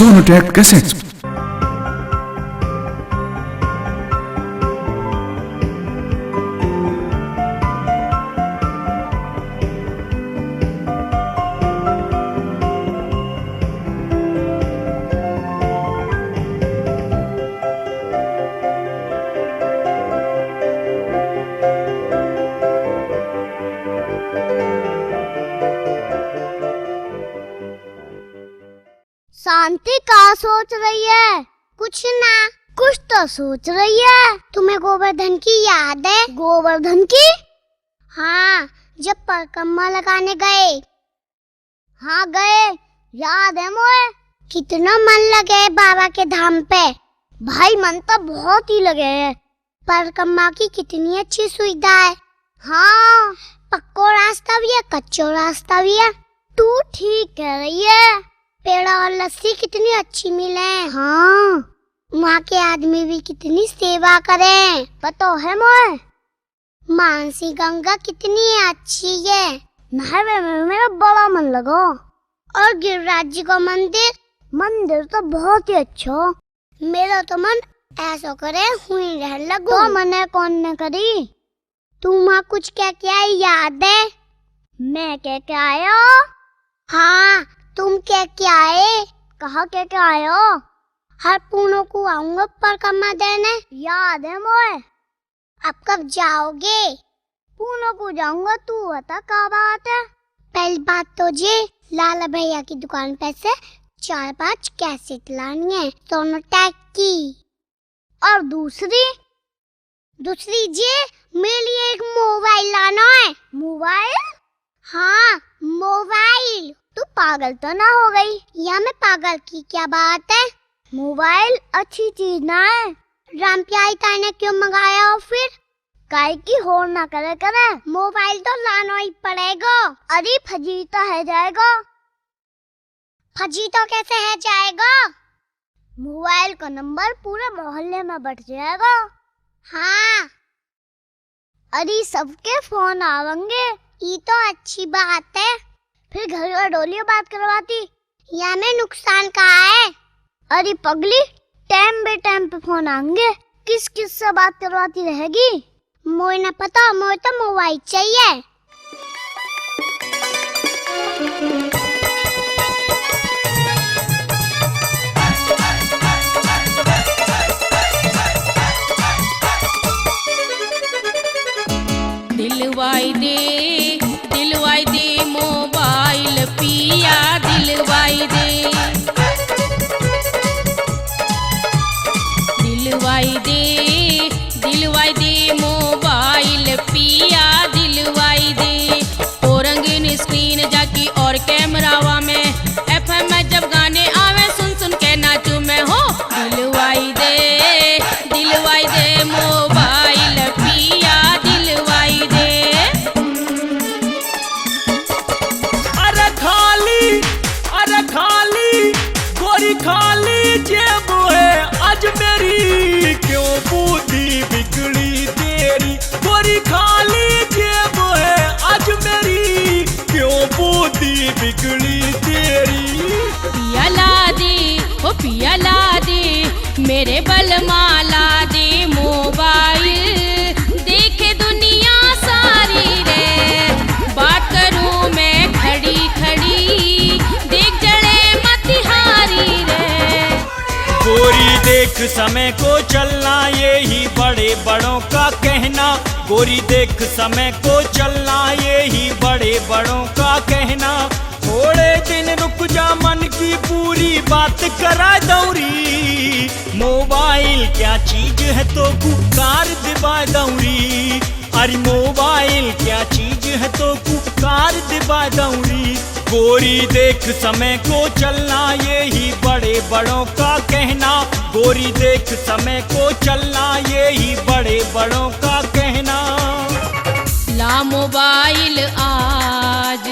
Sonotech cassettes. शांति का सोच रही है? कुछ ना, कुछ तो सोच रही है। तुम्हें गोवर्धन की याद है? गोवर्धन की? हाँ, जब परिक्रमा लगाने गए। हाँ गए, याद है मोए। कितना मन लगे बाबा के धाम पे। भाई मन तो बहुत ही लगे है। परिक्रमा की कितनी अच्छी सुविधा है। हाँ, पक्का रास्ता भी है, कच्चा रास्ता भी है। तू ठीक कह रही है। पेड़ा और लस्सी कितनी अच्छी मिले। हाँ, वहाँ के आदमी भी कितनी सेवा करें। पता है मोए, मानसी गंगा कितनी अच्छी है। नहावे में मेरा बड़ा मन लगा। और गिरिराज जी का मंदिर तो बहुत ही अच्छा। मेरा तो मन ऐसा करे हुई रह लगो। तो मने कौन ने करी? तू वहाँ कुछ क्या क्या याद है? मैं क्या क्या आया? हाँ, तुम क्या क्या आए? कहा क्या क्या आयो? हर पूनों को आऊंगा परिक्रमा देने। याद है मोए। अब कब जाओगे? पूनों को जाऊंगा। तू बता क्या बात है? पहली बात तो जी, लाला भैया की दुकान पे से 4-5 कैसेट लानी है सोनोटेक की। और दूसरी जी, मेरे लिए एक मोबाइल लाना है। मोबाइल? हाँ, मोबाइल। तू पागल तो ना हो गई? या मैं पागल की क्या बात है? मोबाइल अच्छी चीज ना है। रामप्यारी ताई ने क्यों मंगाया हो फिर? काहे की होर ना करे। मोबाइल तो लाना ही पड़ेगा। अरे फजीता है जाएगा। फजी तो कैसे है जाएगा? मोबाइल का नंबर पूरे मोहल्ले में बट जाएगा। हाँ, अरे सबके फोन आवेंगे। ये तो अच्छी बात है। फिर घर और डोलियों बात करवाती। या में नुकसान कहाँ है? अरे पगली, टाइम बे टाइम पे फोन आएंगे। किस से बात करवाती रहेगी? मोए ना पता, मोए तो मोबाइल चाहिए। दिलवाई दे मोबाइल पिया, दिलवाई दे। दिलवाई दे मोबाइल पिया, दिलवाई दे। और रंगीन स्क्रीन जाकी और कैमरावा में FM में जब गाने आवे सुन सुन के नाचू मैं हो। दिलवाई दे मोबाइल पिया, दिलवाई दे। अरे खाली गोरी खाली जेब है आज मेरी, क्यों बुद्धि बिगड़ी तेरी। गोरी खाली जेब है आज मेरी, क्यों बुद्धि बिगड़ी तेरी। पिया ला दे मेरे बलमा ला दे मोबाइल। देखे दुनिया सारी रे, बात करूं मैं खड़ी खड़ी। देख जड़े मतिहारी रे। गोरी देख समय को चलना, यही बड़े बड़ों का कहना। गोरी देख समय को चलना, यही बड़े बड़ों का कहना। थोड़े दिन रुक जा, मन की पूरी बात करा दौरी। मोबाइल क्या चीज है तो पुकार दिबा दौरी। अरे मोबाइल क्या चीज है तो पुकार दिबा दौरी। गोरी देख समय को चलना, यही बड़े बड़ों का कहना। गोरी देख समय को चलना, यही बड़े बड़ों का कहना। ला मोबाइल आज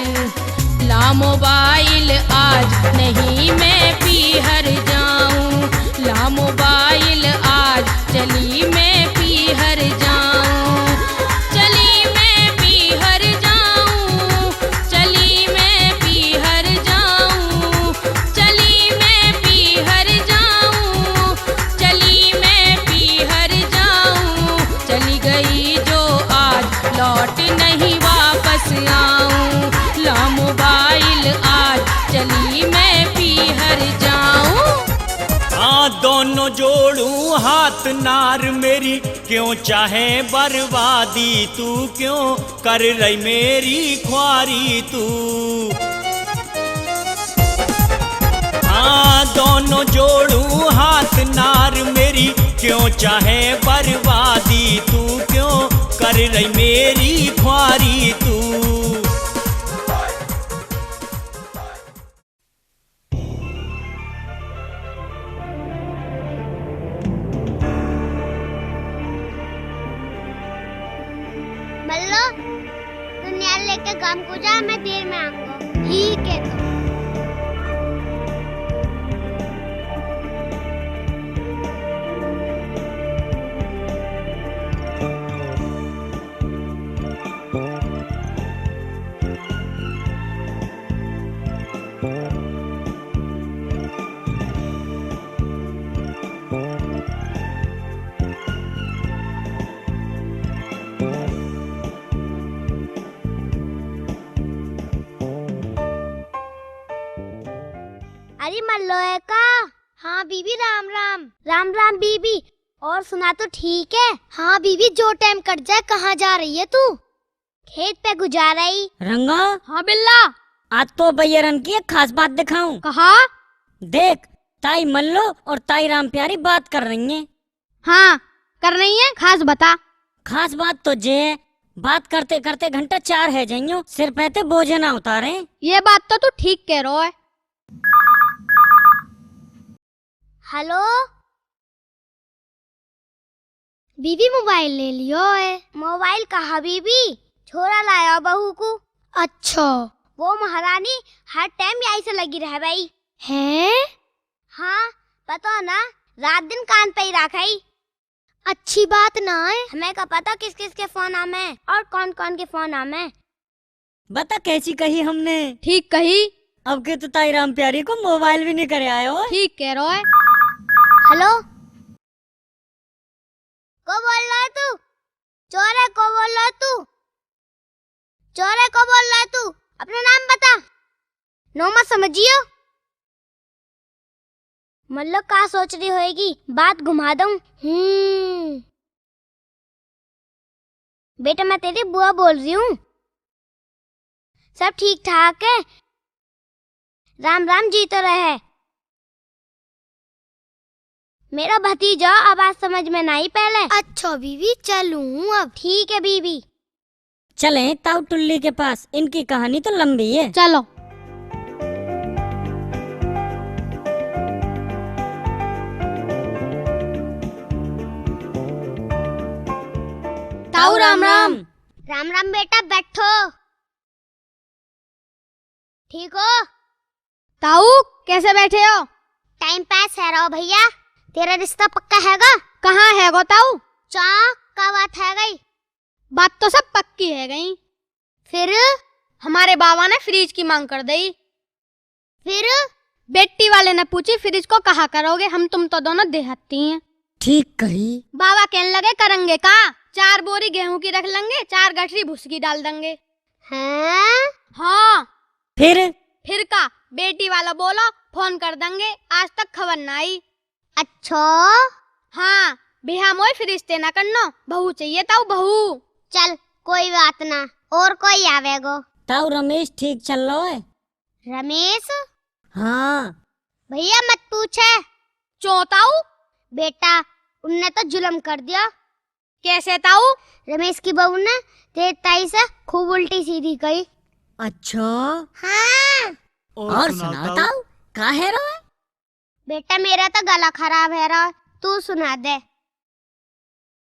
नहीं मैं पीहर जाऊं। ला मोबाइल आज चली मैं पीहर जाऊं। चली मैं पीहर जाऊं। चली मैं पीहर जाऊं। चली मैं पीहर जोड़ूं हाथ नार मेरी, क्यों चाहे बर्बादी तू, क्यों कर रही मेरी ख्वारी तू। हाँ दोनों जोड़ूं हाथ नार मेरी, क्यों चाहे बर्बादी तू, क्यों कर रही मेरी ख्वारी तू। मल्लो दुनिया लेके काम को जा, मैं देर में आऊंगा। ठीक है तो। अरे मल्लो है का? हाँ बीबी, राम राम। राम राम बीबी। और सुना तो ठीक है? हाँ बीबी, जो टाइम कट जाए। कहाँ जा रही है तू? खेत पे गुजार रही। रंगा। हाँ बिल्ला। आज तो बैरन की एक खास बात दिखाऊं। कहा? देख, ताई मल्लो और ताई राम प्यारी बात कर रही हैं। हाँ कर रही है, खास बता। खास बात तो जे बात करते करते घंटा 4 है जाइयो, सिर पे ते बोझे ना उतारे। ये बात तो तू ठीक कह रहा है। हेलो बीबी, मोबाइल ले लियो है। मोबाइल कहा बीबी? छोरा लाया बहू को। अच्छा। वो महारानी हर टाइम यही से लगी रह भाई है। हाँ पता ना, रात दिन कान पे ही रखाई। अच्छी बात ना है। हमें का पता किस किस के फोन आमे और कौन कौन के फोन आमे। बता कैसी कही हमने? ठीक कही। अब के तो ताई राम प्यारी को मोबाइल भी नहीं करे आए हो। ठीक कह रहा है। हेलो, को बोल रहा है तू? चोरे को बोल रहा है तू? चोरे को बोल रहा है तू? अपना नाम बता। नो मत समझियो। मतलब क्या सोच रही होएगी? बात घुमा दूं। बेटा मैं तेरी बुआ बोल रही हूँ। सब ठीक ठाक है? राम राम जी तो रहे। मेरा भतीजा आवाज समझ में नहीं पहले। अच्छा बीबी, चलूं अब? ठीक है बीबी। चलें ताऊ टुल्ली के पास, इनकी कहानी तो लंबी है। चलो। ताऊ राम राम। राम राम बेटा, बैठो। ठीक हो? ताऊ कैसे बैठे हो? टाइम पास है रहो भैया। तेरा रिश्ता पक्का हैगा? कहाँ है गो ताऊ? चाक का बात है गई। बात तो सब पक्की है गई। फिर हमारे बाबा ने फ्रिज की मांग कर दी। फिर बेटी वाले ने पूछी फ्रिज को कहाँ करोगे, हम तुम तो दोनों देहाती हैं। ठीक कही। बाबा कहने लगे करेंगे का? 4 बोरी गेहूं की रख लेंगे, 4 गठरी भूस की डाल देंगे। हैं? हाँ। फिर का बेटी वाला बोलो फोन कर देंगे, आज तक खबर ना आई। अच्छा। हाँ बिहा मोई फिरिश्ते ना करनो, बहू चाहिए ताऊ बहू। चल कोई बात ना। और कोई आवेगो? ताऊ रमेश ठीक चल रहा है। रमेश? हाँ। भैया मत पूछे। चो ताऊ? बेटा उनने तो जुल्म कर दिया। कैसे ताऊ? रमेश की बहू ने तेरे ताई से खूब उल्टी सीधी कही। अच्छा। हाँ। और सुना ताऊ, का है रहा है? बेटा मेरा तो गला खराब है रहा, तू सुना दे।